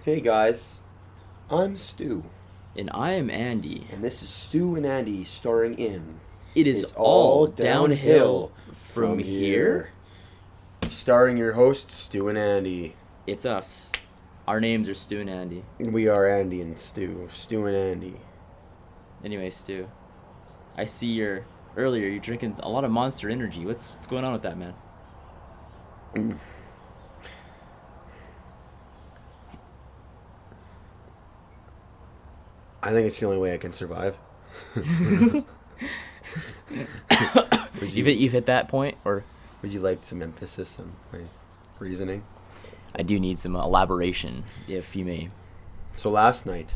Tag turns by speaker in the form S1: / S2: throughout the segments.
S1: Hey guys, I'm Stu,
S2: And I am Andy.
S1: and this is Stu and Andy starring in
S2: It is
S1: It's
S2: all downhill from
S1: here.
S2: here.
S1: Starring your hosts, Stu and Andy.
S2: It's us. Our names are Stu and Andy.
S1: We are Andy and Stu. Stu and Andy.
S2: Anyway, Stu, I see earlier you're drinking a lot of Monster Energy. What's going on with that, man?
S1: I think it's the only way I can survive.
S2: You've hit that point, or
S1: Would you like some emphasis on my reasoning?
S2: I do need some elaboration, if you may.
S1: So last night,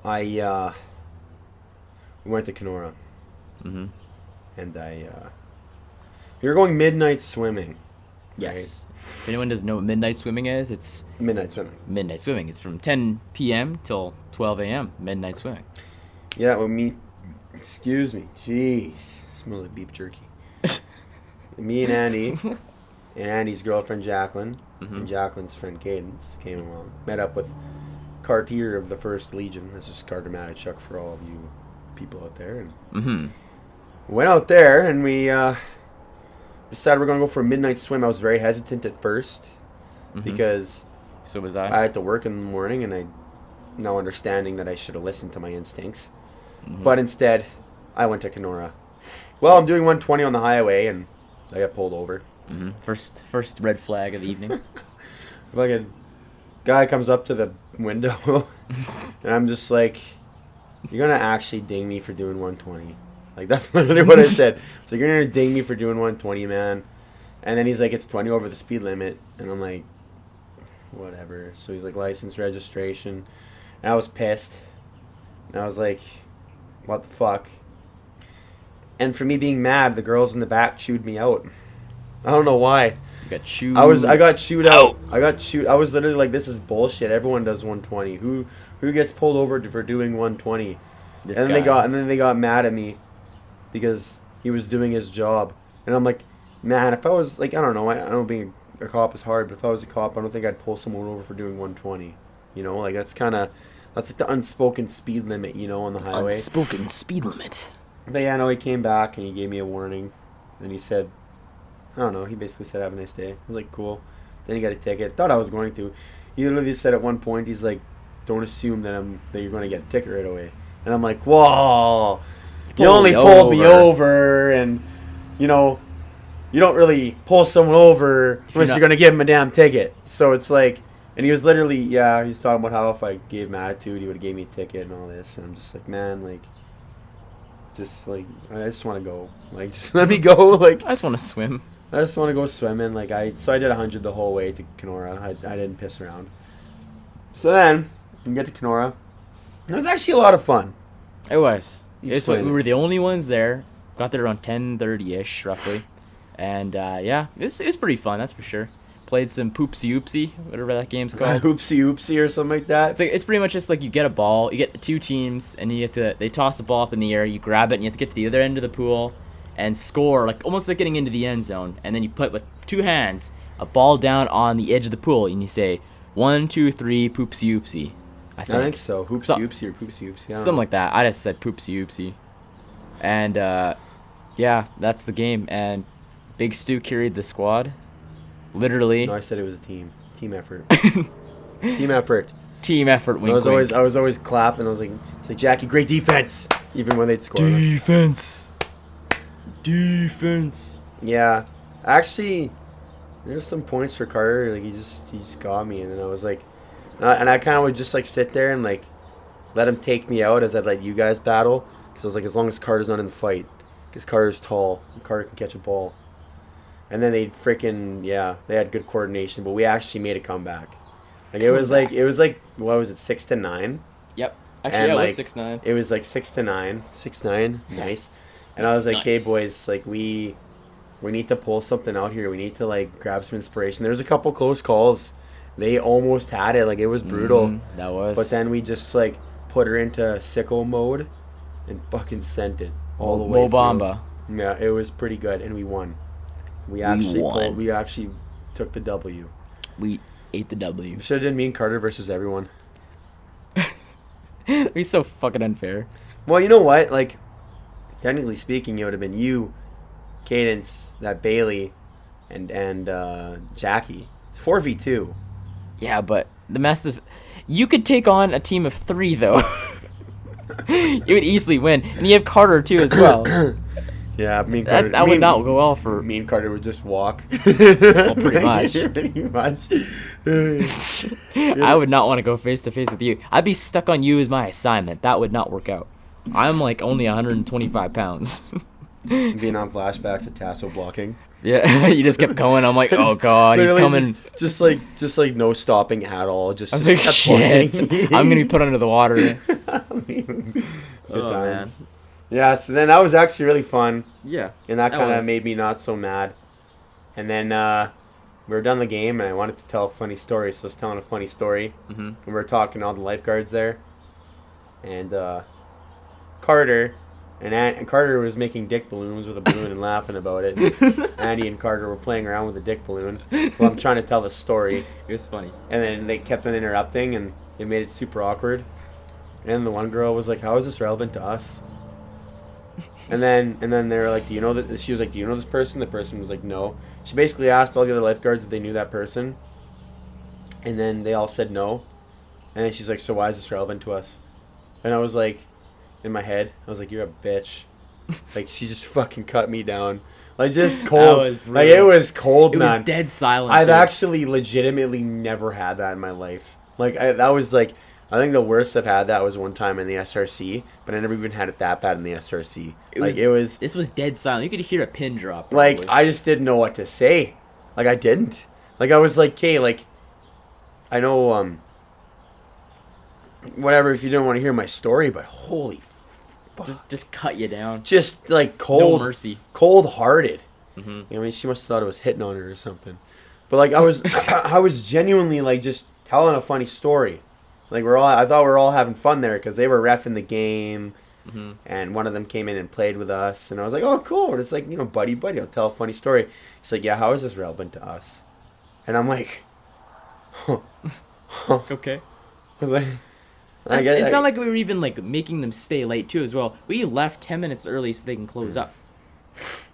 S1: we went to Kenora,
S2: Mm-hmm.
S1: and we were going midnight swimming.
S2: Yes. If anyone doesn't know what midnight swimming is, it's
S1: Midnight swimming.
S2: midnight swimming. It's from 10 p.m. till 12 a.m. Midnight swimming.
S1: Yeah, excuse me, jeez, smells like beef jerky. Me and Andy, and Andy's girlfriend Jacqueline, and Jacqueline's friend Cadence came along. Met up with Cartier of the First Legion. This is Carter Matichuk for all of you people out there. And
S2: Mm-hmm.
S1: went out there, and we decided we're going to go for a midnight swim. I was very hesitant at first because
S2: So was
S1: I
S2: I.
S1: had to work in the morning, and I now understanding that I should have listened to my instincts. But instead, I went to Kenora. Well, I'm doing 120 on the highway, and I got pulled over.
S2: Mm-hmm. First red flag of the evening.
S1: Fucking guy comes up to the window, and I'm just like, "You're gonna actually ding me for doing 120?" Like, that's literally what I said. So you're gonna ding me for doing 120, man? And then he's like, "It's 20 over the speed limit," and I'm like, "Whatever." So he's like, "License, registration," and I was pissed, and I was like, "What the fuck?" And for me being mad, the girls in the back chewed me out. I don't know why.
S2: You got chewed.
S1: I got chewed out. I was literally like, "This is bullshit. Everyone does 120. Who gets pulled over for doing 120?"
S2: This
S1: and
S2: guy.
S1: then they got mad at me because he was doing his job. And I'm like, man, if I was like, I don't know, I know being a cop is hard, but if I was a cop, I don't think I'd pull someone over for doing 120. You know, like that's like the unspoken speed limit, you know, on the highway.
S2: Unspoken speed limit.
S1: But yeah, no, he came back and he gave me a warning, and he said, I don't know, he basically said, "Have a nice day." I was like, cool. Then he got a ticket. Thought I was going to. He literally said at one point, he's like, "Don't assume that you're going to get a ticket right away." And I'm like, whoa, you only pulled me over, and, you know, you don't really pull someone over unless you're going to give him a damn ticket. So it's like, and he was literally, he was talking about how if I gave him attitude, he would have gave me a ticket and all this. And I'm just like, man, like, I just want to go. Like, just let me go. Like,
S2: I just want to swim.
S1: I just want to go swimming. Like, so I did 100 the whole way to Kenora. I didn't piss around. So then, we get to Kenora. It was actually a lot of fun.
S2: It was.
S1: Explain
S2: We
S1: it.
S2: were the only ones there. Got there around 10:30ish, roughly. And it was pretty fun. That's for sure. Played some Poopsie Oopsie, whatever that game's called.
S1: Oopsie Oopsie or something like that.
S2: It's pretty much just like you get a ball, you get two teams, and they toss the ball up in the air, you grab it, and you have to get to the other end of the pool and score, like almost like getting into the end zone. And then you put with two hands a ball down on the edge of the pool, and you say 1, 2, 3, Poopsie Oopsie. I think
S1: so. Hoopsie Oopsie or Poopsie Oopsie.
S2: something like that. I just said Poopsie Oopsie, and that's the game. And Big Stu carried the squad, literally.
S1: No, I said it was a team effort. Team effort.
S2: Team effort. Wink,
S1: I
S2: wink.
S1: was always clapping. I was like, it's like, Jackie, great defense, even when they'd score.
S2: Defense.
S1: Yeah, actually, there's some points for Carter. Like he just got me, and then I was like, and I kind of would just like sit there and like let him take me out as I'd let you guys battle, because I was like, as long as Carter's not in the fight, because Carter's tall and Carter can catch a ball. And then they had good coordination, but we actually made a comeback. Like it was like what was it, 6-9?
S2: Yep. Actually,
S1: And,
S2: yeah, it
S1: like,
S2: was 6-9.
S1: It was like 6-9. 6-9. Nice. And I was like,
S2: Nice.
S1: "Hey boys, like we need to pull something out here. We need to like grab some inspiration." There was a couple close calls. They almost had it. Like it was brutal.
S2: That was.
S1: But then we just like put her into sicko mode and fucking sent it all the way
S2: Mo Bamba.
S1: through. Yeah, it was pretty good, and we won. We actually
S2: won.
S1: we actually took the W.
S2: We ate the W.
S1: We should have done me and Carter versus everyone.
S2: It'd be so fucking unfair.
S1: Well, you know what? Like, technically speaking, it would have been you, Cadence, that Bailey, and Jackie. 4v2.
S2: Yeah, but the massive. You could take on a team of 3 though. You would easily win, and you have Carter too as well.
S1: Yeah, me and Carter.
S2: That would not go well for.
S1: Me and Carter would just walk.
S2: Well, pretty much.
S1: Pretty much.
S2: I would not want to go face to face with you. I'd be stuck on you as my assignment. That would not work out. I'm like only 125 pounds.
S1: Being on flashbacks of Tasso blocking.
S2: Yeah, you just kept going. I'm like, oh god, he's
S1: Literally
S2: coming.
S1: Just like no stopping at all. Just
S2: I was like,
S1: kept
S2: shit,
S1: playing.
S2: I'm gonna be put under the water.
S1: Good
S2: Oh,
S1: times. Yeah, so then that was actually really fun,
S2: Yeah.
S1: and that
S2: That
S1: kind of
S2: was.
S1: made me not so mad. And then we were done the game, and I wanted to tell a funny story, so I was telling a funny story.
S2: Mhm.
S1: And we were talking to all the lifeguards there, and Carter and Carter was making dick balloons with a balloon and laughing about it. Andy and Carter were playing around with a dick balloon while I'm trying to tell the story,
S2: It was funny.
S1: and then they kept on interrupting, and it made it super awkward. And the one girl was like, "How is this relevant to us?" And then they were like, "Do you know that?" She was like, "Do you know this person?" The person was like, "No." She basically asked all the other lifeguards if they knew that person, and then they all said no. And then she's like, "So why is this relevant to us?" And I was like, in my head, I was like, "You're a bitch." Like, she just fucking cut me down. Like, just cold.
S2: was
S1: Like, it
S2: brutal.
S1: was cold,
S2: It
S1: man.
S2: was dead silent.
S1: I've
S2: too.
S1: actually legitimately never had that in my life. Like, that was like, I think the worst I've had that was one time in the SRC, but I never even had it that bad in the SRC. It was
S2: This was dead silent. You could hear a pin drop.
S1: like,
S2: probably.
S1: I just didn't know what to say. Like, I didn't. Like, I was like, okay, like, I know, whatever, if you didn't want to hear my story, but holy fuck.
S2: just cut you down.
S1: Just, like,
S2: No
S1: cold.
S2: mercy.
S1: Cold-hearted.
S2: Mm-hmm.
S1: I mean, she must have thought I was hitting on her or something. But like, I was genuinely like just telling a funny story. Like I thought we were all having fun there because they were reffing the game,
S2: Mm-hmm.
S1: and one of them came in and played with us, and I was like, oh cool, we're just like, you know, buddy, I'll tell a funny story. He's like, yeah, how is this relevant to us? And I'm like,
S2: Okay.
S1: I was like,
S2: It's not like we were even like making them stay late too as well. We left 10 minutes early so they can close up.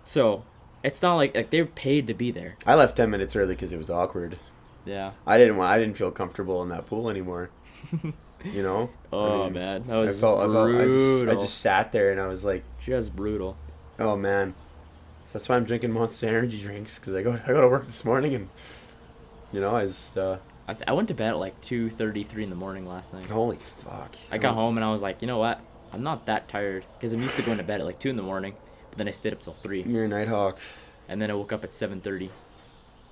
S2: So it's not like they're paid to be there.
S1: I left 10 minutes early because it was awkward.
S2: Yeah.
S1: I didn't feel comfortable in that pool anymore. You know?
S2: Oh
S1: I mean,
S2: man, that was
S1: I just sat there and I was like,
S2: just brutal.
S1: oh man, so that's why I'm drinking Monster Energy drinks, because I go to work this morning, and you know, I just
S2: I went to bed at like 2:33 in the morning last night.
S1: holy fuck.
S2: I got home and I was like, you know what? I'm not that tired because I'm used to going to bed at like 2 in the morning, but then I stayed up till 3,
S1: You're a Nighthawk.
S2: and then I woke up at 7:30,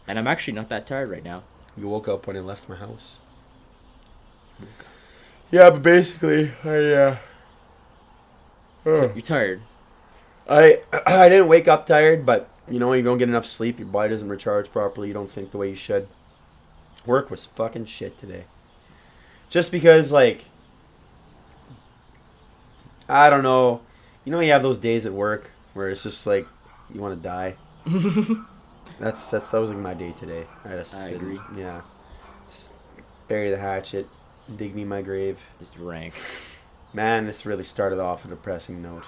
S2: and I'm actually not that tired right now.
S1: You woke up when I left my house. Yeah, but basically,
S2: You're tired.
S1: I didn't wake up tired, but you know, you don't get enough sleep, your body doesn't recharge properly, you don't think the way you should. Work was fucking shit today. Just because, like, I don't know, you know, you have those days at work where it's just like you want to die. That was like my day today.
S2: I
S1: didn't-
S2: agree.
S1: Yeah. Just bury the hatchet, dig me my grave.
S2: Just rank.
S1: Man, this really started off a depressing note.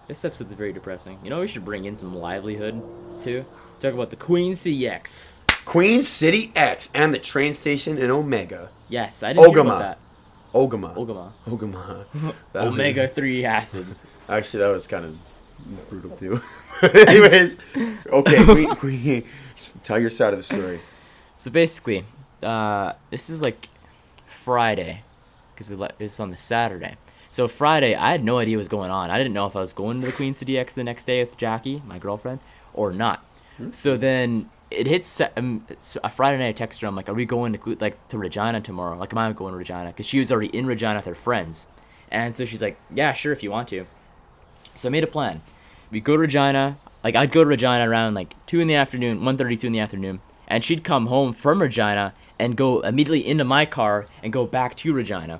S2: This episode's very depressing. You know, we should bring in some livelihood too. Talk about the Queen CX.
S1: Queen City X and the train station in Omega.
S2: Yes, I didn't hear
S1: Ogama.
S2: about that.
S1: Ogama.
S2: Ogama.
S1: Ogama. That was-
S2: Omega 3 acids.
S1: Actually, that was kind of brutal too. Anyways, okay, Queen, tell your side of the story.
S2: So basically, this is like Friday, because it's on the Saturday. So Friday, I had no idea what was going on. I didn't know if I was going to the Queen City X the next day with Jackie, my girlfriend, or not. So then it hits so a Friday night. I text her. I'm like, "Are we going to Regina tomorrow? Like, am I going to Regina?" Because she was already in Regina with her friends, and so she's like, "Yeah, sure, if you want to." So I made a plan. We go to Regina. Like, I'd go to Regina around like 2 in the afternoon, 1:32 in the afternoon, and she'd come home from Regina and go immediately into my car and go back to Regina.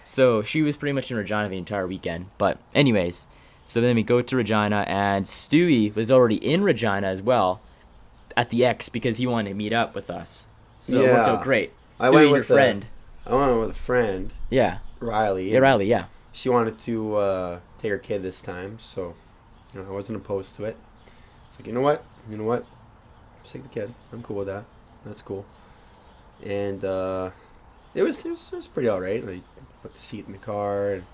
S2: So she was pretty much in Regina the entire weekend. But anyways, so then we go to Regina, and Stewie was already in Regina as well, at the X because he wanted to meet up with us. So it worked
S1: Yeah.
S2: out great.
S1: I
S2: Stewie,
S1: went
S2: your
S1: with
S2: friend.
S1: I went with a friend,
S2: Yeah.
S1: Riley.
S2: Yeah, Riley, yeah.
S1: She wanted to take her kid this time, so I wasn't opposed to it. It's like, you know what? Just take the kid. I'm cool with that. That's cool. And it was pretty alright. Like, put the seat in the car and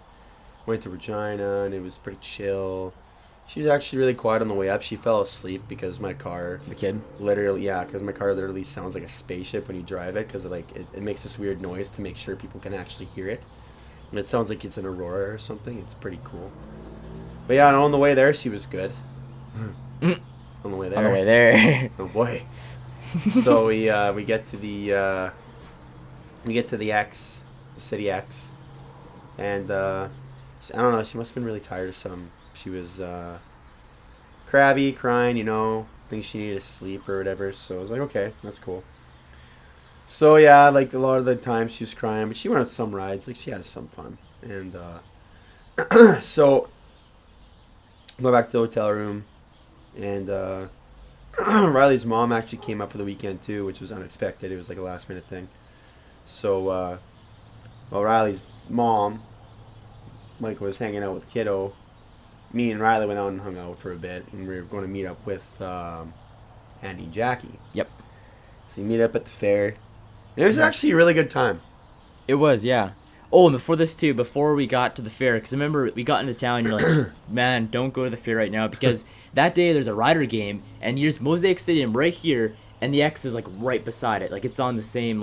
S1: went to Regina, and it was pretty chill. She was actually really quiet on the way up. She fell asleep because my car
S2: The kid.
S1: because my car literally sounds like a spaceship when you drive it, because it makes this weird noise to make sure people can actually hear it. And it sounds like it's an Aurora or something. It's pretty cool. But yeah, on the way there, she was good. On the way there.
S2: On the way there.
S1: Oh boy. So we get to the X, the City X, and I don't know. She must have been really tiresome. She was crabby, crying. Think she needed to sleep or whatever. So I was like, okay, that's cool. So yeah, like a lot of the time she was crying, but she went on some rides. Like she had some fun, and so go back to the hotel room, and Riley's mom actually came up for the weekend too, which was unexpected. It was like a last minute thing. So Riley's mom, Mike, was hanging out with kiddo. Me and Riley went out and hung out for a bit, and we were going to meet up with Andy and Jackie.
S2: Yep.
S1: So we meet up at the fair. And it was actually a really good time.
S2: It was, yeah. Oh, and before this too, before we got to the fair, because I remember we got into town and you're like, man, don't go to the fair right now, because that day there's a Rider game, and there's Mosaic Stadium right here, and the X is like right beside it. Like it's on the same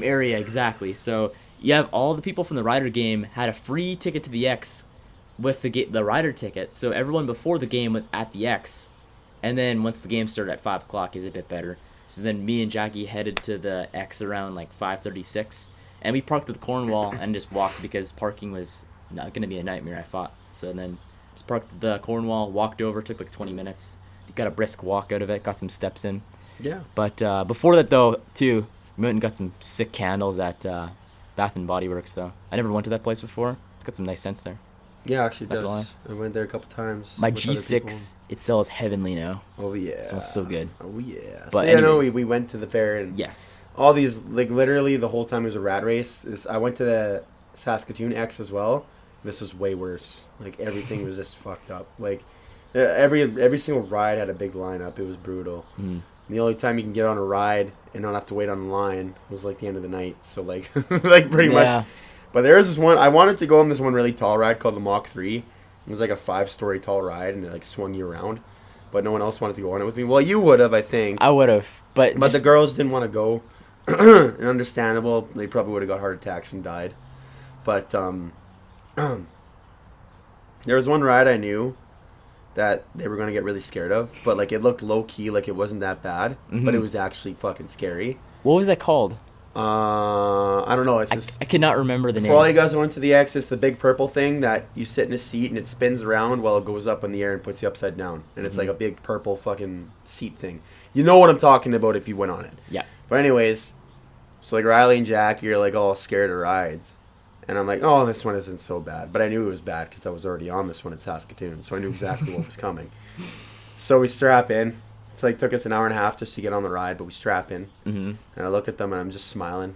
S2: area exactly. So you have all the people from the Rider game had a free ticket to the X with the Rider ticket. So everyone before the game was at the X, and then once the game started at 5 o'clock is a bit better. So then me and Jackie headed to the X around like 5:36, and we parked at the Cornwall and just walked because parking was not going to be a nightmare, I thought. So then just parked at the Cornwall, walked over, took like 20 minutes. Got a brisk walk out of it, got some steps in.
S1: Yeah.
S2: But before that though, too, we went and got some sick candles at Bath and Body Works. So I never went to that place before. It's got some nice scents there.
S1: Yeah, actually it
S2: Not gonna
S1: does. I went there a couple times.
S2: My
S1: with other
S2: G6, it sells heavenly now.
S1: people. Oh, yeah.
S2: It smells so good.
S1: Oh, yeah.
S2: But
S1: So, yeah, no,
S2: anyways.
S1: we went to the fair, and
S2: Yes.
S1: all these, like, literally the whole time it was a rat race. I went to the Saskatoon X as well. This was way worse. Like, everything was just fucked up. Like, every single ride had a big lineup. It was brutal.
S2: Mm.
S1: The only time you can get on a ride and not have to wait on the line was, like, the end of the night. So, like, like pretty
S2: Yeah.
S1: much. But there was this one, I wanted to go on this one really tall ride called the Mach 3. It was like a 5-story tall ride, and it like swung you around. But no one else wanted to go on it with me. Well, you would have, I think.
S2: I would have, but
S1: But the girls didn't want to go. And understandable. They probably would have got heart attacks and died. But there was one ride I knew that they were going to get really scared of. But like it looked low key, like it wasn't that bad. But it was actually fucking scary.
S2: what was that called?
S1: I don't know. It's just
S2: I cannot remember the
S1: for all
S2: name.
S1: you guys that went to the X, it's the big purple thing that you sit in a seat and it spins around while it goes up in the air and puts you upside down. And it's like a big purple fucking seat thing. You know what I'm talking about if you went on it.
S2: Yeah.
S1: But anyways, so like Riley and Jack, you're like all scared of rides. And I'm like, oh, this one isn't so bad. But I knew it was bad because I was already on this one at Saskatoon. So I knew exactly what was coming. So we strap in. It's like took us an hour and a half just to get on the ride, but we strap in.
S2: Mm-hmm.
S1: And I look at them and I'm just smiling.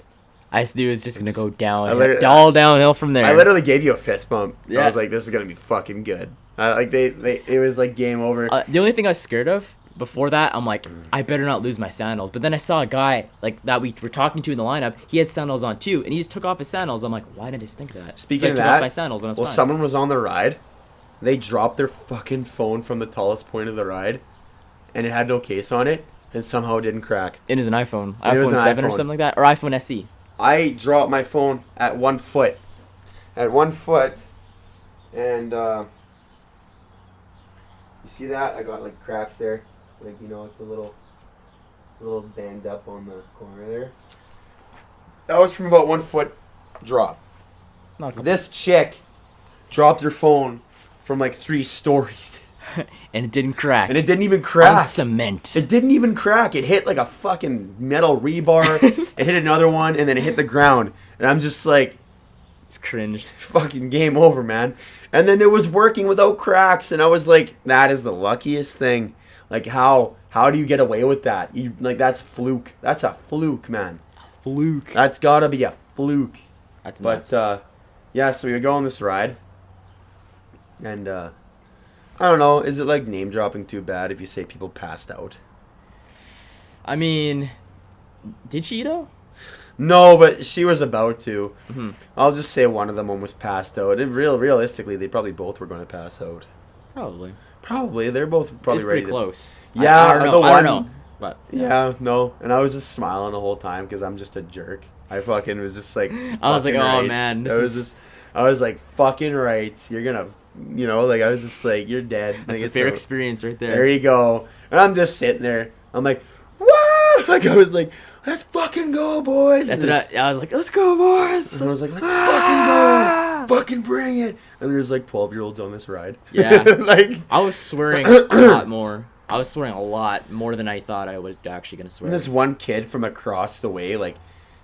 S2: I just knew it was just gonna go down,
S1: literally-
S2: all downhill from there.
S1: I literally gave you a fist bump. I
S2: Yeah.
S1: was like, this is gonna be fucking good. Like it was like game over.
S2: The only thing I was scared of before that, I'm like, I better not lose my sandals. But then I saw a guy like that we were talking to in the lineup. He had sandals on too, and he just took off his sandals. I'm like, why did I just think of that?
S1: Speaking
S2: so I
S1: of
S2: took
S1: that,
S2: off my sandals and I was
S1: well,
S2: fine.
S1: someone was on the ride. They dropped their fucking phone from the tallest point of the ride, and it had no case on it, and somehow it didn't crack.
S2: It is an iPhone,
S1: It was
S2: iPhone
S1: an
S2: 7 or
S1: iPhone.
S2: something like that, or iPhone SE.
S1: I dropped my phone at 1 foot. At 1 foot, and you see that? I got like cracks there. Like it's a little banged up on the corner there. That was from about 1 foot drop.
S2: Not a couple-
S1: This chick dropped her phone from like 3 stories.
S2: and it didn't crack.
S1: And it didn't even
S2: on
S1: crack.
S2: cement.
S1: It didn't even crack. It hit like a fucking metal rebar. It hit another one, and then it hit the ground. And I'm just like,
S2: It's cringed.
S1: fucking game over, man. And then it was working without cracks, and I was like, that is the luckiest thing Like how do you get away with that? You like that's fluke. That's a fluke, man.
S2: Fluke.
S1: That's gotta be a fluke.
S2: That's
S1: But
S2: nuts.
S1: yeah, so we go on this ride, and I don't know. Is it like name dropping too bad if you say people passed out?
S2: I mean, did she though?
S1: No, but she was about to.
S2: Mm-hmm.
S1: I'll just say one of them almost passed out. And realistically, they probably both were going to pass out.
S2: Probably.
S1: Probably they're both probably
S2: It's
S1: ready.
S2: pretty close.
S1: Yeah,
S2: I don't know.
S1: the
S2: I don't
S1: one-
S2: know. But
S1: Yeah, no, and I was just smiling the whole time because I'm just a jerk. I fucking was just like,
S2: I was like,
S1: fucking
S2: oh
S1: right.
S2: man, this
S1: I was
S2: is
S1: just, I was like, fucking right. You're gonna, like I was just like, you're dead.
S2: that's
S1: Like,
S2: the
S1: it's
S2: fair
S1: a-
S2: experience right
S1: There
S2: there.
S1: you go. And I'm just sitting there. I'm like, whoa! Like I was like, let's fucking go, boys.
S2: That's
S1: and
S2: what I was like. Let's go, boys.
S1: I was like, let's fucking go. Fucking bring it. And there's like 12-year-olds on this ride.
S2: Yeah.
S1: Like,
S2: I was swearing a lot more. I was swearing a lot more than I thought I was actually gonna swear.
S1: this one kid from across the way, like,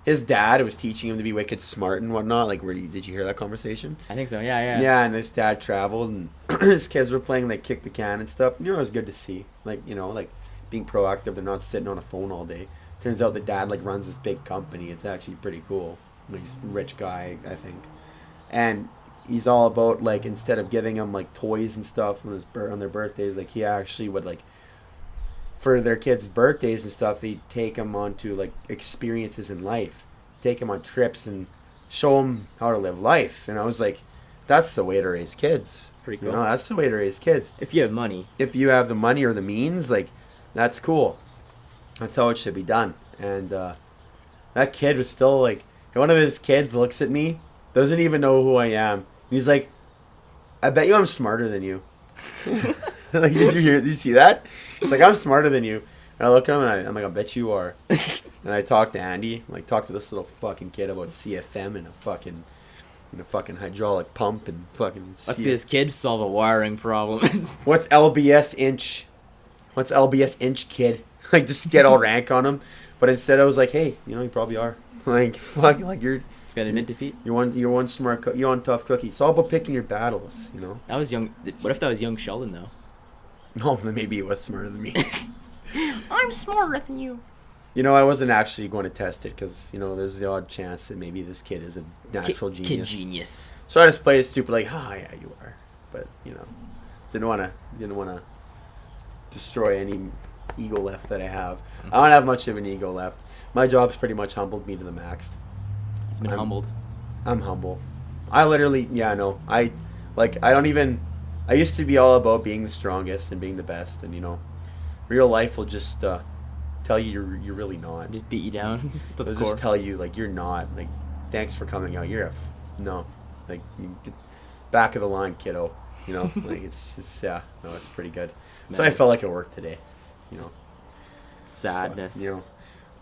S1: his dad was teaching him to be wicked smart and whatnot. Like, did you hear that conversation?
S2: I think so. Yeah.
S1: Yeah, and his dad traveled, and his kids were playing, like, kick the can and stuff. It was good to see. Like, like, being proactive. They're not sitting on a phone all day. Turns out the dad, like, runs this big company. It's actually pretty cool. Like, he's a rich guy, I think. And he's all about, like, instead of giving them, like, toys and stuff on their birthdays, like, he actually would, like, for their kids' birthdays and stuff, he'd take them on to, like, experiences in life. Take them on trips and show them how to live life. And I was like, that's the way to raise kids.
S2: Pretty
S1: You
S2: cool.
S1: know, that's the way to raise kids.
S2: If you have money,
S1: If you have the money or the means, like, that's cool. That's how it should be done. And that kid was still, like, one of his kids looks at me, doesn't even know who I am. And he's like, I bet you I'm smarter than you. Like, did you see that? He's like, I'm smarter than you. And I look at him and I'm like, I bet you are. And I talk to Andy, like, talk to this little fucking kid about CFM and a fucking hydraulic pump and fucking.
S2: let's see this kid solve a wiring problem.
S1: What's LBS inch? What's LBS inch, kid? Like, just get all rank on him. But instead, I was like, hey, you probably are. Like, fuck, like you're
S2: It's got to admit defeat.
S1: you're one smart, you're one tough cookie. It's all about picking your battles,
S2: That was young. What if that was young Sheldon though?
S1: No, maybe he was smarter than me.
S2: I'm smarter than you.
S1: I wasn't actually going to test it because there's the odd chance that maybe this kid is a natural
S2: Kid
S1: genius.
S2: genius.
S1: So I just played it stupid, like, yeah, you are. But didn't want to destroy any ego left that I have. I don't have much of an ego left. My job's pretty much humbled me to the max.
S2: He's been
S1: I'm-
S2: humbled.
S1: I'm humble. I literally, I used to be all about being the strongest and being the best, and real life will just tell you you're really not.
S2: Just beat you down to the
S1: It'll
S2: core.
S1: just tell you like you're not. Like, thanks for coming out. You're no, like you get back of the line, kiddo. Like it's yeah, no, it's pretty good. So I
S2: Man.
S1: felt like at work today.
S2: Sadness.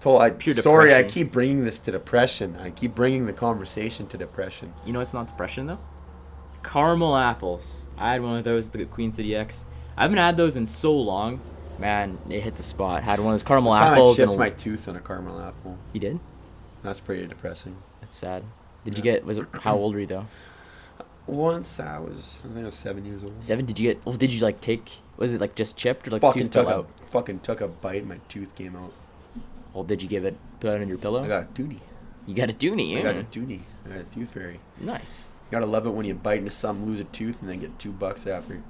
S1: Sorry, I
S2: depression.
S1: keep bringing this to depression. I keep bringing the conversation to depression.
S2: You know it's not depression though? Caramel apples. I had one of those at the Queen City X. I haven't had those in so long. Man, it hit the spot. Had one of those caramel
S1: I
S2: apples.
S1: chipped
S2: And
S1: my tooth on a caramel apple.
S2: You did?
S1: That's pretty depressing.
S2: That's sad. Did you get? How old were you though?
S1: Once I think I was 7 years old.
S2: 7? Did you get? Well, did you like take? Was it like just chipped or like
S1: Fucking
S2: tooth fell
S1: took a
S2: out?
S1: fucking took a bite. My tooth came out.
S2: Well, did you give it? Put it on your pillow?
S1: I got a toonie.
S2: You got a doonie.
S1: I got a
S2: Yeah.
S1: toonie. I got a tooth fairy.
S2: Nice.
S1: You gotta love it when you bite into something, lose a tooth, and then get $2 after.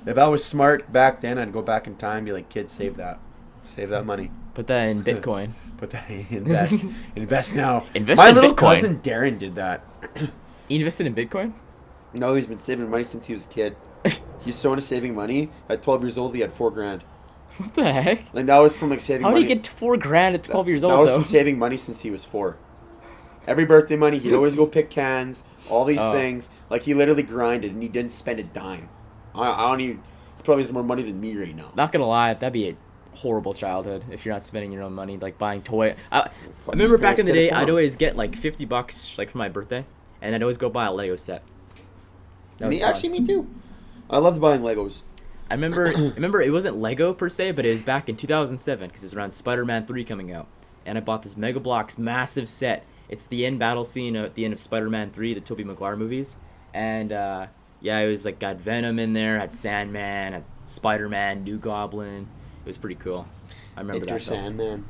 S1: If I was smart back then, I'd go back in time and be like, kids, save that. Save that money.
S2: Put that in Bitcoin.
S1: Put that invest. Invest now.
S2: Invest
S1: My
S2: in
S1: little
S2: Bitcoin.
S1: cousin Darren did that.
S2: You invested in Bitcoin?
S1: No, he's been saving money since he was a kid. He's so into saving money. At 12 years old, he had $4,000.
S2: What the heck?
S1: Like, that was from like saving
S2: How
S1: money.
S2: do you get $4,000 at 12 years
S1: That
S2: old
S1: was
S2: though?
S1: from saving money since he was 4. Every birthday money, he'd always go pick cans, all these
S2: Oh.
S1: things. Like, he literally grinded, and he didn't spend a dime. I don't even... He probably has more money than me right now.
S2: Not gonna lie, that'd be a horrible childhood if you're not spending your own money, like buying toy. I
S1: Fuck,
S2: remember
S1: his
S2: back in the
S1: parents did
S2: day,
S1: it for
S2: I'd
S1: him.
S2: always get like $50 like for my birthday, and I'd always go buy a Lego set. That was fun.
S1: Actually, me too. I loved buying Legos.
S2: I remember it wasn't Lego per se, but it was back in 2007 because it's around Spider-Man 3 coming out, and I bought this Mega Bloks massive set. It's the end battle scene at the end of Spider-Man 3, the Tobey Maguire movies, and yeah, it was like got Venom in there, had Sandman, had Spider-Man, New Goblin, was pretty cool. I remember
S1: Enter
S2: that. Though.
S1: Sandman.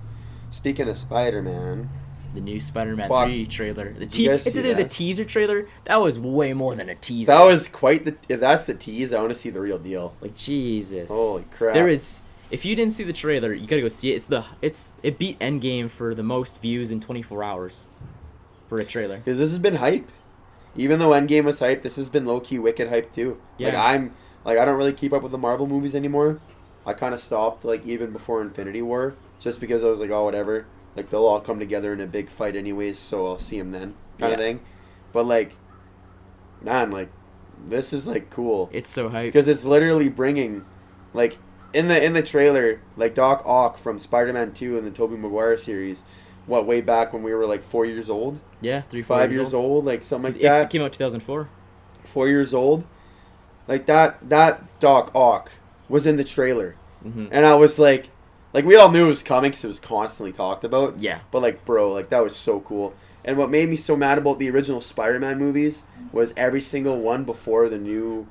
S1: Speaking of Spider-Man,
S2: The new Spider-Man
S1: Fuck.
S2: 3 trailer.
S1: you guys
S2: It
S1: see
S2: says it was a
S1: that?
S2: teaser trailer. That was way more than a teaser.
S1: that was quite the. If that's the tease, I want to see the real deal.
S2: like Jesus.
S1: Holy crap!
S2: There is. If you didn't see the trailer, you gotta go see it. It beat Endgame for the most views in 24 hours for a trailer.
S1: Because this has been hype. Even though Endgame was hype, this has been low-key wicked hype too.
S2: Yeah.
S1: I don't really keep up with the Marvel movies anymore. I kind of stopped like even before Infinity War, just because I was like, oh whatever, like they'll all come together in a big fight anyways, so I'll see them then, kind of
S2: Yeah.
S1: thing. But like, man, like this is like cool
S2: It's so hype.
S1: because it's literally bringing, like, in the trailer, like Doc Ock from Spider-Man 2 and the Tobey Maguire series, way back when we were like 4 years old.
S2: Yeah, 4
S1: 5 years old, like something like
S2: It
S1: that.
S2: came out 2004.
S1: 4 years old, like that Doc Ock was in the trailer, and I was like we all knew it was coming because it was constantly talked about.
S2: Yeah.
S1: But like, bro, like that was so cool. And what made me so mad about the original Spider-Man movies was every single one before the new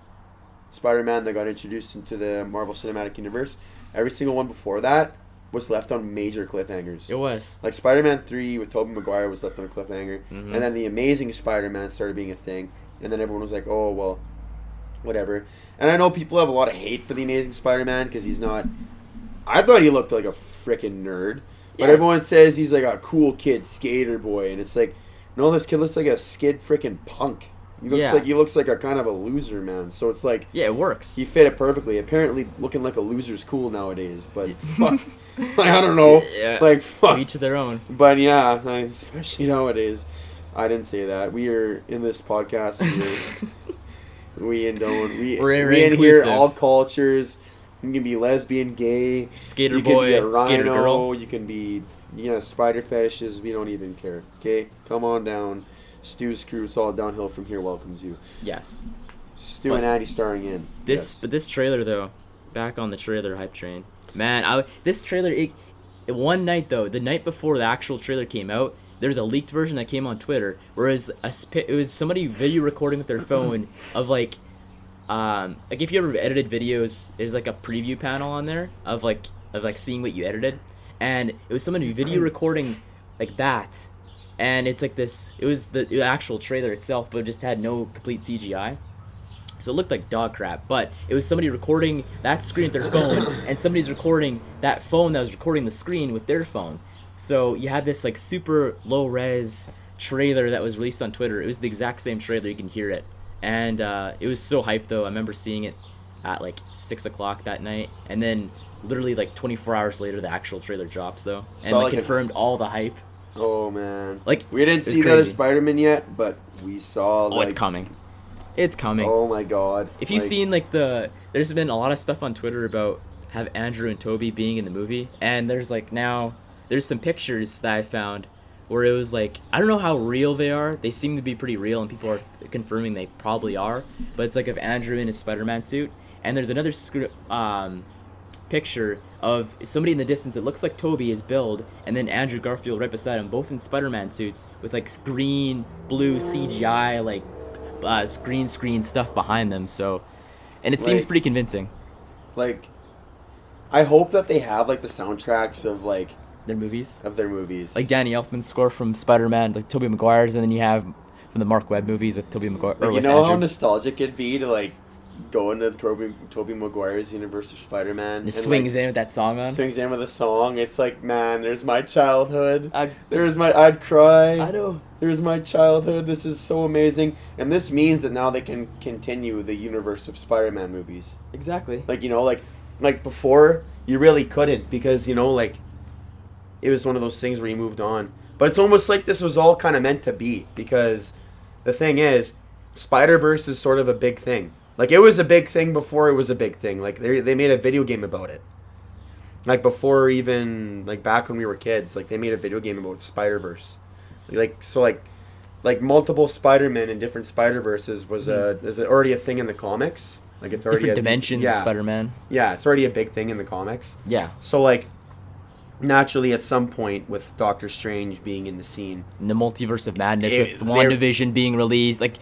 S1: Spider-Man that got introduced into the Marvel Cinematic Universe, every single one before that was left on major cliffhangers.
S2: It was.
S1: Like Spider-Man 3 with Tobey Maguire was left on a cliffhanger.
S2: Mhm.
S1: And then the Amazing Spider-Man started being a thing. And then everyone was like, oh, well, whatever. And I know people have a lot of hate for the Amazing Spider-Man because he's not... I thought he looked like a freaking nerd. But
S2: Yeah.
S1: everyone says he's like a cool kid, skater boy. And it's like, no, this kid looks like a skid freaking punk. He looks like a kind of a loser, man. So it's like...
S2: Yeah, it works.
S1: He fit it perfectly. Apparently, looking like a loser's cool nowadays. But fuck, like, I don't know.
S2: Yeah.
S1: Like fuck.
S2: Each to their own.
S1: But yeah, especially nowadays. I didn't say that. We are in this podcast. We
S2: We're
S1: in here
S2: inclusive.
S1: all cultures. You can be lesbian, gay.
S2: Skater
S1: you
S2: boy,
S1: can be a
S2: skater
S1: rhino.
S2: girl.
S1: You can be spider fetishes. We don't even care. Okay, come on down. Stu's crew. It's all downhill from here. Welcomes you.
S2: Yes.
S1: Stu
S2: But
S1: and Andy starring in.
S2: But this trailer though, back on the trailer hype train. Man, this trailer one night though, the night before the actual trailer came out, there's a leaked version that came on Twitter, whereas it was somebody video recording with their phone of like if you ever edited videos, there's like a preview panel on there of seeing what you edited, and it was somebody video recording like that, and it's like this. It was the actual trailer itself, but it just had no complete CGI. So it looked like dog crap, but it was somebody recording that screen with their phone, and somebody's recording that phone that was recording the screen with their phone. So you had this like super low res trailer that was released on Twitter. It was the exact same trailer, you can hear it. And it was so hyped though. I remember seeing it at like 6 o'clock that night, and then literally like 24 hours later the actual trailer drops though. And
S1: Saw,
S2: like
S1: like,
S2: confirmed all the hype.
S1: Oh man.
S2: Like,
S1: we didn't
S2: it was
S1: see the other
S2: crazy.
S1: Spider-Man yet, but we saw.
S2: Oh, it's coming. It's coming.
S1: Oh my god.
S2: If you've seen there's been a lot of stuff on Twitter about have Andrew and Toby being in the movie, and there's some pictures that I found where it was like, I don't know how real they are. They seem to be pretty real, and people are confirming they probably are. But it's like of Andrew in his Spider-Man suit, and there's another picture of somebody in the distance. It looks like Toby is build, and then Andrew Garfield right beside him, both in Spider-Man suits with like green, blue CGI like green screen stuff behind them. So, and it seems
S1: Like-
S2: pretty convincing.
S1: Like, I hope that they have like the soundtracks of like
S2: Their movies,
S1: of their movies.
S2: like Danny Elfman's score from Spider-Man, like Tobey Maguire's, and then you have from the Mark Webb movies with Tobey Maguire. Or
S1: Like, you
S2: with
S1: know how
S2: Andrew.
S1: nostalgic it'd be to like go into Tobey Maguire's universe of Spider-Man.
S2: It swings in with that song on.
S1: Swings in with a song. It's like, man, there's my childhood.
S2: I'd
S1: I'd cry.
S2: I know.
S1: There's my childhood. This is so amazing. And this means that now they can continue the universe of Spider-Man movies.
S2: Exactly.
S1: Like, like before, you really couldn't because, like, it was one of those things where you moved on. But it's almost like this was all kind of meant to be because the thing is, Spider-Verse is sort of a big thing. Like, it was a big thing before it was a big thing. Like, they made a video game about it. Like, before even, like, back when we were kids, like, they made a video game about Spider-Verse. Like multiple Spider-Men in different Spider-Verses is already a thing in the comics. Like, it's already
S2: Different dimensions of Spider-Man.
S1: Yeah, it's already a big thing in the comics.
S2: Yeah.
S1: So, like, naturally, at some point, with Doctor Strange being in the scene,
S2: And the Multiverse of Madness with
S1: they're-
S2: WandaVision being released. Like,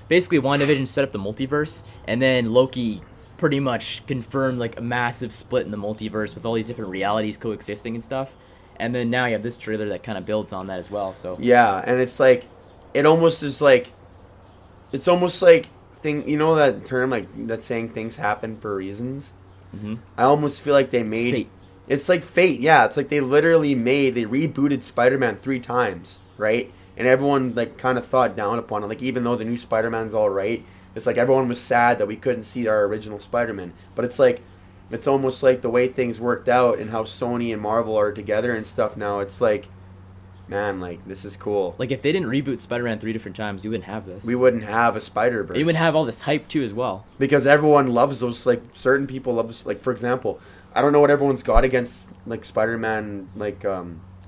S2: basically, WandaVision set up the multiverse, and then Loki pretty much confirmed like a massive split in the multiverse with all these different realities coexisting and stuff. And then now you have this trailer that kind of builds on that as well. So
S1: Yeah, and it's like, it almost is like, it's almost like you know that term, like that saying things happen for reasons. I almost feel like they made
S2: fate.
S1: It's like fate. Yeah, it's like they rebooted Spider-Man 3 times, right? And everyone like kind of thought down upon it. Like even though the new Spider-Man's all right, it's like everyone was sad that we couldn't see our original Spider-Man. But it's like, it's almost like the way things worked out and how Sony and Marvel are together and stuff now. It's like, man, like this is cool.
S2: Like if they didn't reboot Spider-Man 3 different times, you wouldn't have this.
S1: We wouldn't have a Spider-Verse.
S2: You wouldn't have all this hype too as well.
S1: Because everyone loves those, like certain people love this. Like for example, I don't know what everyone's got against like Spider-Man, like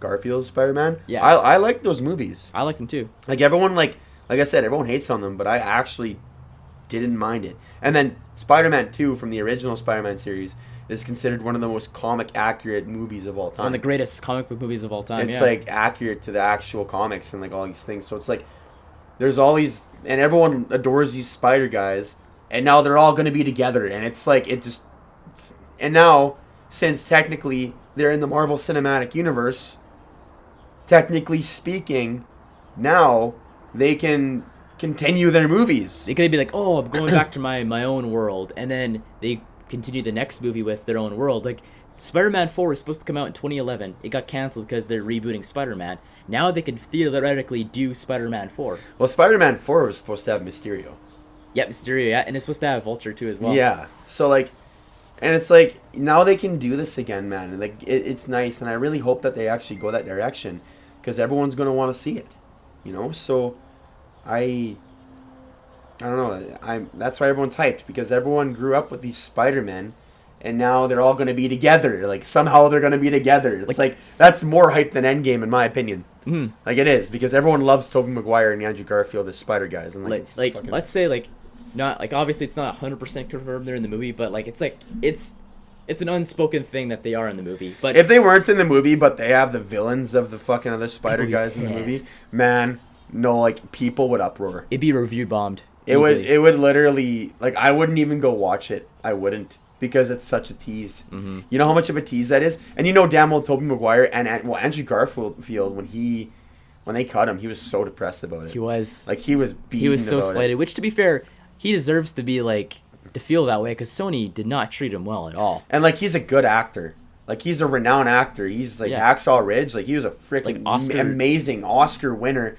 S1: Garfield's Spider-Man.
S2: Yeah.
S1: I like those movies.
S2: I like them too.
S1: Like everyone, like I said, everyone hates on them, but I actually didn't mind it. And then Spider-Man 2 from the original Spider-Man series is considered one of the most comic accurate movies of all time.
S2: One of the greatest comic book movies of all time.
S1: It's like accurate to the actual comics and like all these things. So it's like there's all these, and everyone adores these Spider guys, and now they're all going to be together, and it's like it just. And now, since technically they're in the Marvel Cinematic Universe, technically speaking, now they can continue their movies.
S2: They could be like, oh, I'm going back to my own world, and then they continue the next movie with their own world. Like Spider-Man 4 was supposed to come out in 2011. It got canceled because they're rebooting Spider-Man. Now they can theoretically do Spider-Man 4.
S1: Well, Spider-Man 4 was supposed to have Mysterio.
S2: Yeah, Mysterio, yeah, and it's supposed to have Vulture too as well.
S1: Yeah, so like, and it's like now they can do this again, man. And like it's nice, and I really hope that they actually go that direction because everyone's gonna want to see it, you know. So I don't know. That's why everyone's hyped because everyone grew up with these Spider-Men, and now they're all going to be together. Like somehow they're going to be together. It's like that's more hype than Endgame in my opinion.
S2: Mm-hmm.
S1: Like it is because everyone loves Tobey Maguire and Andrew Garfield as Spider guys. And
S2: like
S1: fucking...
S2: let's say like not like obviously it's not 100% confirmed they're in the movie, but like it's an unspoken thing that they are in the movie. But
S1: if they weren't in the movie, but they have the villains of the fucking other Spider guys in the movie,
S2: pissed.
S1: man, no, like people would uproar.
S2: It'd be review bombed.
S1: It would literally, like, I wouldn't even go watch it. I wouldn't. Because it's such a tease.
S2: Mm-hmm.
S1: You know how much of a tease that is? And you know damn well Tobey Maguire and Andrew Garfield, when they cut him, he was so depressed about it.
S2: He was.
S1: Like, he was beaten
S2: He was so
S1: about
S2: slighted,
S1: it.
S2: which to be fair, he deserves to be like, to feel that way, because Sony did not treat him well at all.
S1: And, like, he's a good actor. Like, he's a renowned actor. He's, like, Hacksaw Ridge. Like, he was a freaking amazing Oscar winner.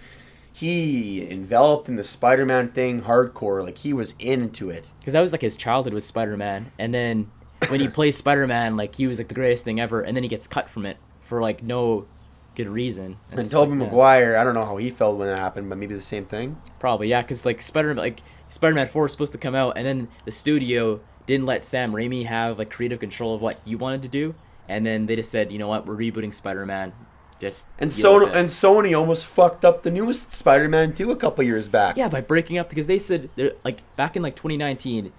S1: He enveloped in the Spider-Man thing hardcore. Like, he was into it.
S2: Because that was, like, his childhood was Spider-Man. And then when he plays Spider-Man, like, he was, like, the greatest thing ever. And then he gets cut from it for, like, no good reason.
S1: And Tobey Maguire, I don't know how he felt when that happened, but maybe the same thing?
S2: Probably, yeah. Because, like, Spider-Man 4 was supposed to come out. And then the studio didn't let Sam Raimi have, like, creative control of what he wanted to do. And then they just said, you know what, we're rebooting Spider-Man.
S1: And Sony almost fucked up the newest Spider-Man 2 a couple years back.
S2: Yeah, by breaking up, because they said, like, back in, like, 2019,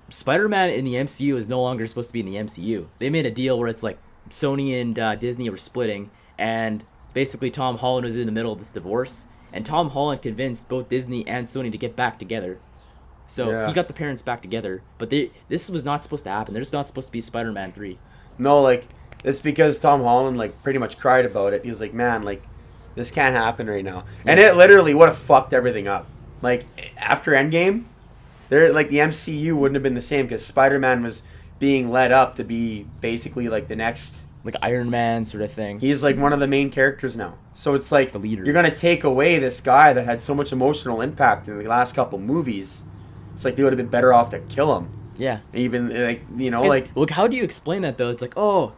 S2: Spider-Man in the MCU is no longer supposed to be in the MCU. They made a deal where it's, like, Sony and Disney were splitting, and basically Tom Holland was in the middle of this divorce, and Tom Holland convinced both Disney and Sony to get back together. So he got the parents back together, but this was not supposed to happen. There's not supposed to be Spider-Man 3.
S1: No, like... It's because Tom Holland, like, pretty much cried about it. He was like, man, like, this can't happen right now. And it literally would have fucked everything up. Like, after Endgame, the MCU wouldn't have been the same because Spider-Man was being led up to be basically, like, the next...
S2: Like Iron Man sort of thing.
S1: He's, like, one of the main characters now. So it's like,
S2: the leader.
S1: You're going to take away this guy that had so much emotional impact in the last couple movies. It's like they would have been better off to kill him.
S2: Yeah.
S1: Even, like, you know, like...
S2: Look, how do you explain that, though? It's like, oh...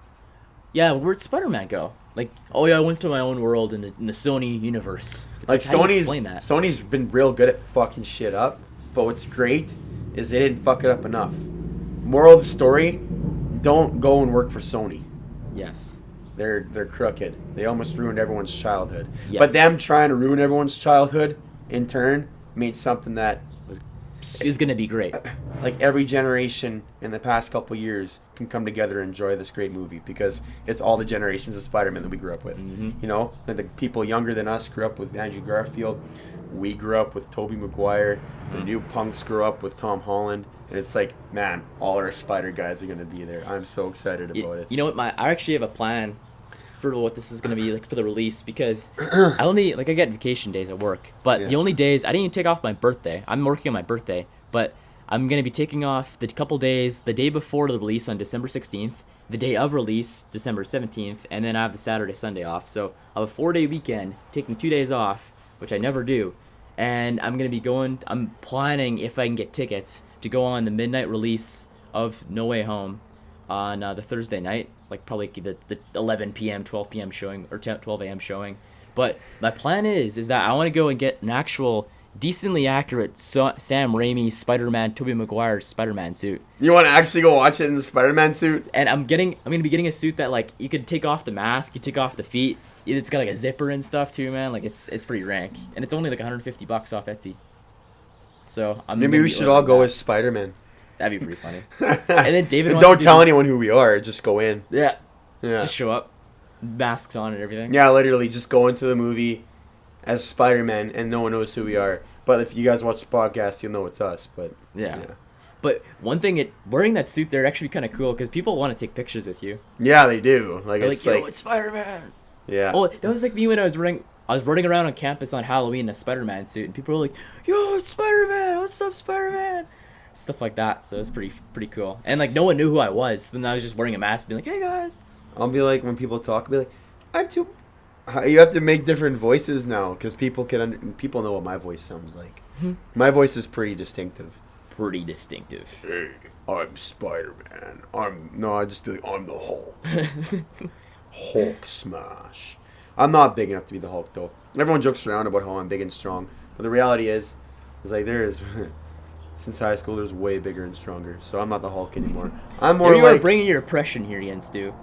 S2: Yeah, where'd Spider-Man go? Like, oh yeah, I went to my own world in the Sony universe. It's
S1: like
S2: how do you explain that?
S1: Sony's been real good at fucking shit up, but what's great is they didn't fuck it up enough. Moral of the story, don't go and work for Sony.
S2: Yes.
S1: They're crooked. They almost ruined everyone's childhood.
S2: Yes.
S1: But them trying to ruin everyone's childhood, in turn, made something that
S2: is gonna be great.
S1: Like every generation in the past couple years can come together and enjoy this great movie because it's all the generations of Spider-Man that we grew up with. You know, the people younger than us grew up with Andrew Garfield. We grew up with Tobey Maguire. The new punks grew up with Tom Holland. And it's like, man, all our Spider guys are going to be there. I'm so excited about it.
S2: You know what? I actually have a plan for what this is going to be like for the release because I get vacation days at work, but the only days I didn't even take off my birthday. I'm working on my birthday, but I'm going to be taking off the couple days, the day before the release on December 16th, the day of release, December 17th, and then I have the Saturday, Sunday off. So I have a 4-day weekend, taking 2 days off, which I never do. And I'm planning, if I can get tickets, to go on the midnight release of No Way Home on the Thursday night, like probably the 11 p.m., 12 p.m. showing, or 12 a.m. showing. But my plan is that I want to go and get an actual decently accurate Sam Raimi Spider-Man, Tobey Maguire Spider-Man suit.
S1: You want to actually go watch it in the Spider-Man suit?
S2: And I'm going to be getting a suit that, like, you could take off the mask, you take off the feet. It's got, like, a zipper and stuff, too, man. Like, it's pretty rank. And it's only, like, $150 off Etsy. So,
S1: maybe we should all go as Spider-Man.
S2: That'd be pretty funny. And then David wants
S1: Don't tell anyone who we are. Just go in.
S2: Yeah.
S1: Yeah.
S2: Just show up. Masks on and everything.
S1: Yeah, literally. Just go into the movie as Spider-Man and no one knows who we are. But if you guys watch the podcast, you'll know it's us. But
S2: yeah. But one thing, wearing that suit there actually kind of cool because people want to take pictures with you.
S1: Yeah, they do.
S2: They're
S1: It's
S2: like, yo, it's Spider-Man.
S1: Yeah.
S2: Oh, that was like me when I was running around on campus on Halloween in a Spider-Man suit, and people were like, "Yo, it's Spider-Man! What's up, Spider-Man?" Stuff like that. So it was pretty cool. And like no one knew who I was. Then I was just wearing a mask, being like, "Hey guys."
S1: I'll be like, when people talk, I'll be like, I'm too. You have to make different voices now because people people know what my voice sounds like. My voice is pretty distinctive.
S2: Pretty distinctive.
S1: Hey, I'm Spider-Man. I just be like, I'm the Hulk. Hulk smash. I'm not big enough to be the Hulk though. Everyone jokes around about how I'm big and strong, but the reality is like there is since high school there's way bigger and stronger. So I'm not the Hulk anymore. I'm more
S2: you
S1: like
S2: are bringing your depression here, Jens, Stu.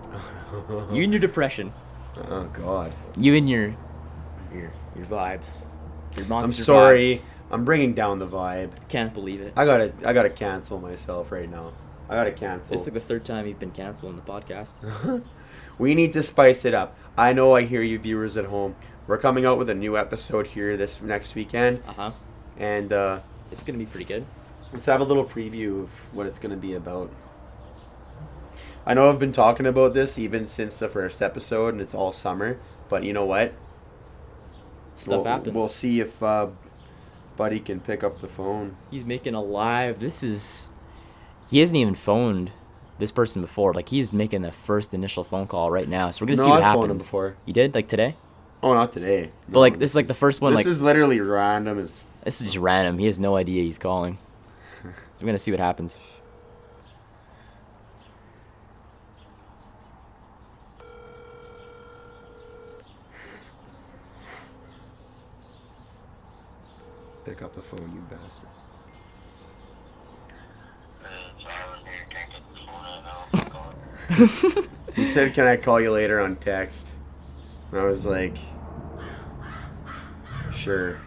S2: You and your depression.
S1: Oh God.
S2: You and your vibes. Your monster
S1: I'm sorry.
S2: vibes.
S1: I'm bringing down the vibe.
S2: Can't believe it.
S1: I gotta cancel myself right now. I gotta cancel.
S2: It's like the third time you've been canceled on the podcast.
S1: We need to spice it up. I know I hear you viewers at home. We're coming out with a new episode here this next weekend. And
S2: it's gonna be pretty good.
S1: Let's have a little preview of what it's gonna be about. I know I've been talking about this even since the first episode, and it's all summer. But you know what?
S2: Stuff happens.
S1: We'll see if Buddy can pick up the phone.
S2: He's making a live. He hasn't even phoned this person before. Like, he's making the first initial phone call right now. So we're gonna see what happens.
S1: I've phoned him before.
S2: You did? Like today?
S1: Oh, not today.
S2: But like this is like the first one.
S1: This is literally random as.
S2: This is just random. He has no idea he's calling. So we're gonna see what happens.
S1: Pick up the phone, you bastard. He said, "Can I call you later on text?" And I was like, "Sure."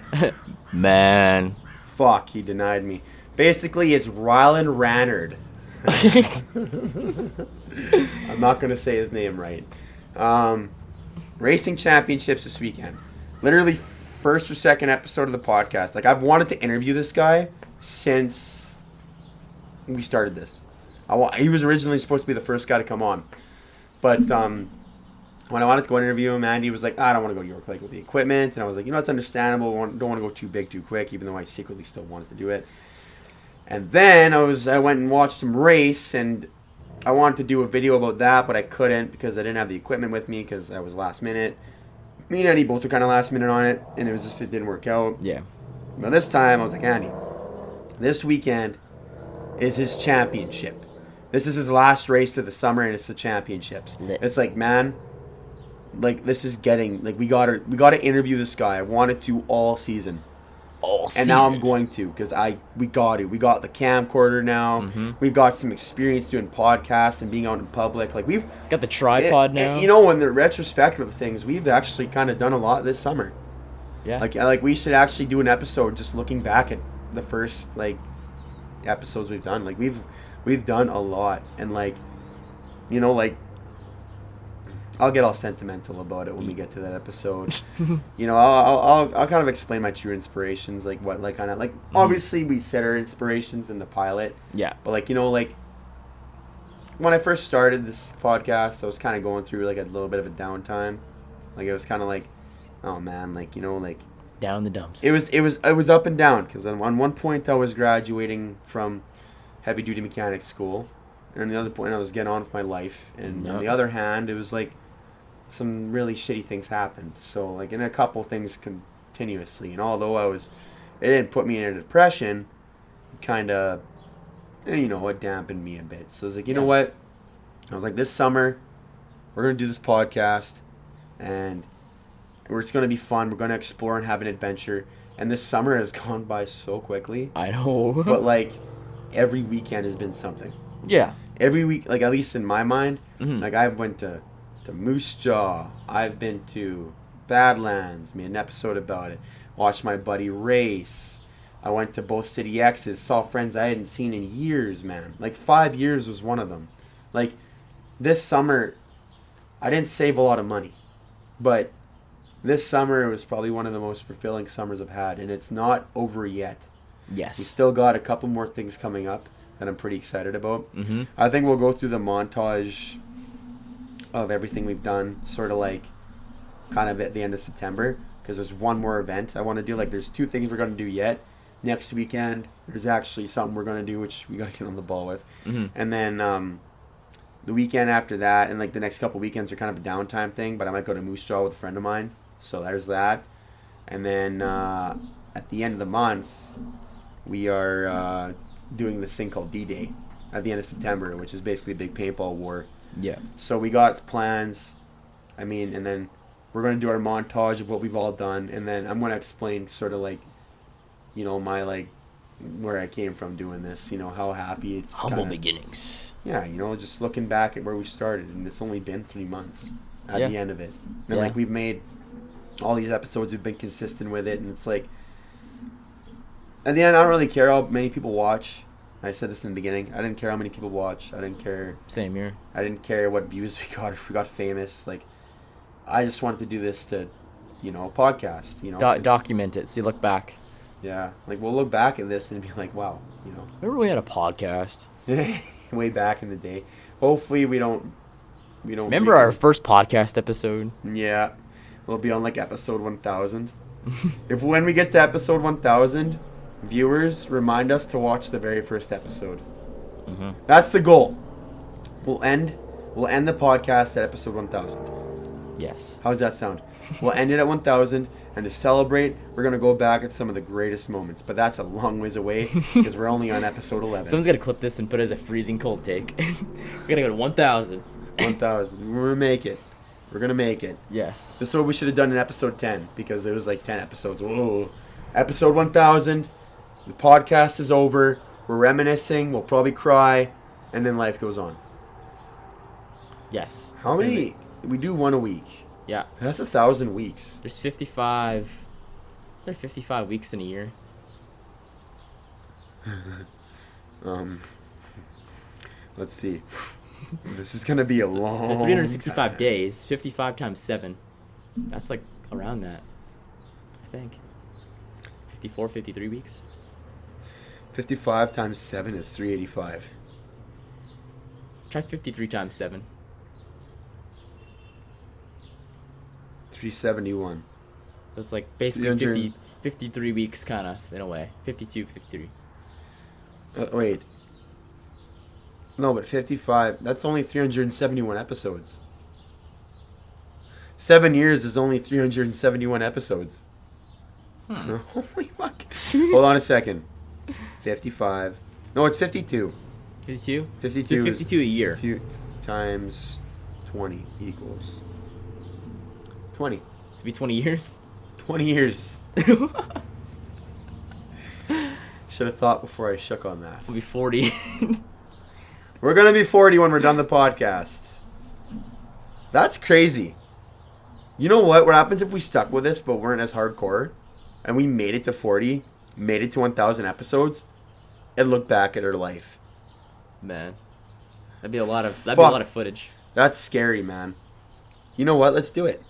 S2: Man.
S1: Fuck, he denied me. Basically, it's Rylan Rannard. I'm not going to say his name right. Racing championships this weekend. Literally first or second episode of the podcast. Like, I've wanted to interview this guy since we started this. He was originally supposed to be the first guy to come on. But when I wanted to go interview him, Andy was like, I don't want to go to York Lake with the equipment. And I was like, it's understandable. Don't want to go too big too quick, even though I secretly still wanted to do it. And then I went and watched him race, and I wanted to do a video about that, but I couldn't because I didn't have the equipment with me because I was last minute. Me and Andy both were kind of last minute on it, and it didn't work out.
S2: Yeah.
S1: But this time, I was like, Andy, this weekend is his championship. This is his last race of the summer, and it's the championships. It's like, man, like this is getting like we gotta interview this guy. I wanted to all season. And now I'm going to because we got the camcorder now.
S2: Mm-hmm.
S1: We've got some experience doing podcasts and being out in public. Like we've
S2: got the tripod now.
S1: In the retrospective of things, we've actually kind of done a lot this summer.
S2: Yeah.
S1: Like we should actually do an episode just looking back at the first episodes we've done. Like we've done a lot, and like, you know, like, I'll get all sentimental about it when we get to that episode. You know, I'll kind of explain my true inspirations, like what, like, kind of like, obviously we set our inspirations in the pilot,
S2: Yeah.
S1: but like, you know, like, when I first started this podcast, I was kind of going through like a little bit of a downtime. Like, it was kind of like, oh man, like, you know, like,
S2: Down the dumps.
S1: it was up and down, because on one point I was graduating from heavy duty mechanics school, and on the other point I was getting on with my life, and on the other hand it was like some really shitty things happened. So like, in a couple things continuously, and although it didn't put me in a depression, kind of, you know, it dampened me a bit. So I was like, you know what, I was like, this summer we're gonna do this podcast, and it's gonna be fun. We're gonna explore and have an adventure. And this summer has gone by so quickly.
S2: I know.
S1: But like, every weekend has been something.
S2: Yeah.
S1: Every week, like, at least in my mind,
S2: Mhm.
S1: like, I went to Moose Jaw. I've been to Badlands, made an episode about it. Watched my buddy race. I went to both City X's, saw friends I hadn't seen in years, man. Like, 5 years was one of them. Like, this summer, I didn't save a lot of money, but this summer was probably one of the most fulfilling summers I've had, and it's not over yet.
S2: Yes.
S1: We still got a couple more things coming up that I'm pretty excited about.
S2: Mm-hmm.
S1: I think we'll go through the montage of everything we've done, sort of like, kind of at the end of September, because there's one more event I want to do. Like, there's 2 things we're going to do yet. Next weekend, there's actually something we're going to do, which we got to get on the ball with.
S2: Mm-hmm.
S1: And then the weekend after that, and like the next couple weekends are kind of a downtime thing, but I might go to Moose Jaw with a friend of mine. So there's that. And then at the end of the month, we are doing this thing called D-Day at the end of September, which is basically a big paintball war.
S2: Yeah.
S1: So we got plans. I mean, and then we're going to do our montage of what we've all done. And then I'm going to explain sort of like, you know, my, like, where I came from doing this, you know, how happy it's
S2: Humble
S1: kinda,
S2: beginnings.
S1: yeah, you know, just looking back at where we started, and it's only been 3 months at
S2: Yeah.
S1: the end of it. And
S2: Yeah.
S1: like, we've made all these episodes, we've been consistent with it, and it's like, at the end, I don't really care how many people watch. I said this in the beginning. I didn't care how many people watch. I didn't care.
S2: Same here.
S1: I didn't care what views we got, if we got famous. Like, I just wanted to do this to, you know, podcast. You know, 'cause-
S2: Document it so you look back.
S1: yeah, like, we'll look back at this and be like, wow, you know,
S2: Remember we had a podcast?
S1: way back in the day. Hopefully, we don't.
S2: Remember our first podcast episode?
S1: Yeah, we'll be on like episode 1000. If when we get to episode 1000, viewers, remind us to watch the very first episode.
S2: Mm-hmm.
S1: That's the goal. We'll end the podcast at episode 1000.
S2: Yes.
S1: How does that sound? We'll end it at 1000, and to celebrate, we're going to go back at some of the greatest moments. But that's a long ways away, because we're only on episode 11.
S2: Someone's got to clip this and put it as a freezing cold take. We're going to go to 1,000.
S1: 1000. We're going to make it. We're going to make it.
S2: Yes.
S1: This is what we should have done in episode 10, because it was like 10 episodes. Whoa. Episode 1000, the podcast is over. We're reminiscing. We'll probably cry, and then life goes on.
S2: Yes.
S1: How
S2: Same
S1: many?
S2: thing.
S1: We do one a week.
S2: Yeah.
S1: That's 1,000 weeks.
S2: There's 55. Is there 55 weeks in a year?
S1: Let's see. This is gonna be a long.
S2: So 365
S1: time.
S2: days. 55 times 7. That's like around that. I think. 54, 53 weeks.
S1: 55 times 7 is 385.
S2: Try 53 times 7.
S1: 371.
S2: So it's like basically
S1: 300.
S2: 50, 53 weeks, kind of, in a way. 52, 53.
S1: Wait. No, but 55. That's only 371 episodes. 7 years is only 371 episodes. Holy fuck. Hold on a second. 55. No, it's 52.
S2: 52?
S1: 52
S2: So
S1: is
S2: 52 a year.
S1: 2 times 20 equals 20.
S2: To be 20 years?
S1: 20 years. Should have thought before I shook on that.
S2: It'll be 40.
S1: We're going to be 40 when we're done the podcast. That's crazy. You know what? What happens if we stuck with this but weren't as hardcore and we made it to 40, made it to 1,000 episodes? and look back at our life.
S2: Man, that'd be a lot of footage.
S1: That's scary, man. You know what? Let's do it.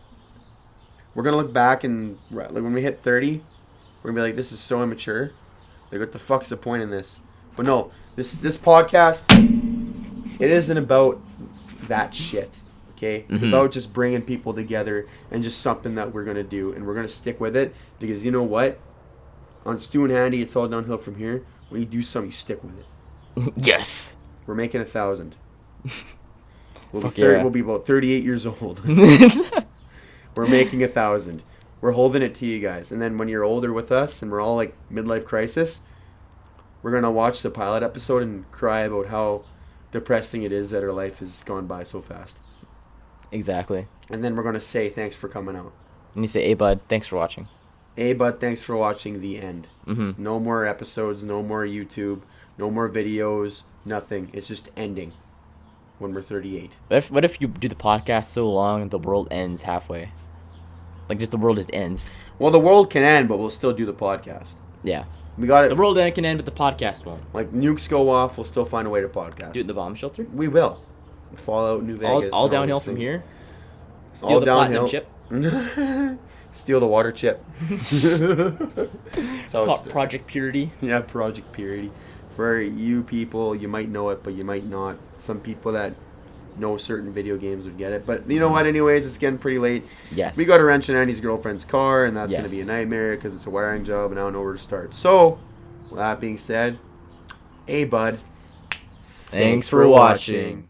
S1: We're gonna look back and like when we hit 30, we're gonna be like, this is so immature. Like, what the fuck's the point in this? But no, this podcast, it isn't about that shit. Okay, it's about just bringing people together and just something that we're gonna do, and we're gonna stick with it because you know what? On Stu and Handy, it's all downhill from here. When you do something, you stick with it.
S2: Yes.
S1: We're making 1,000. We'll
S2: Yeah.
S1: we'll be about 38 years old. We're making 1,000. We're holding it to you guys, and then when you're older with us, and we're all like midlife crisis, we're gonna watch the pilot episode and cry about how depressing it is that our life has gone by so fast.
S2: Exactly.
S1: And then we're gonna say thanks for coming out.
S2: And you say, "Hey, bud, thanks for watching."
S1: Hey, bud, thanks for watching the end.
S2: Mm-hmm.
S1: No more episodes, no more YouTube, no more videos, nothing. It's just ending when we're 38.
S2: What if you do the podcast so long the world ends halfway? Like, just the world just ends.
S1: Well, the world can end, but we'll still do the podcast.
S2: Yeah.
S1: We got it.
S2: The world can end, but the podcast won't.
S1: Like, nukes go off, we'll still find a way to podcast.
S2: Do it in the bomb shelter?
S1: We will. Fallout, New Vegas.
S2: All
S1: and
S2: downhill
S1: these
S2: from
S1: things.
S2: here? Steal
S1: All
S2: the
S1: downhill.
S2: platinum chip?
S1: Steal the water chip. That's how it's
S2: Project Purity?
S1: Yeah, Project Purity. For you people, you might know it, but you might not. Some people that know certain video games would get it. But you know what? Anyways, it's getting pretty late.
S2: Yes.
S1: We got to wrench in Andy's girlfriend's car, and that's going to
S2: Yes.
S1: be a nightmare because it's a wiring job, and I don't know where to start. So, with that being said, hey, bud.
S2: Thanks for watching.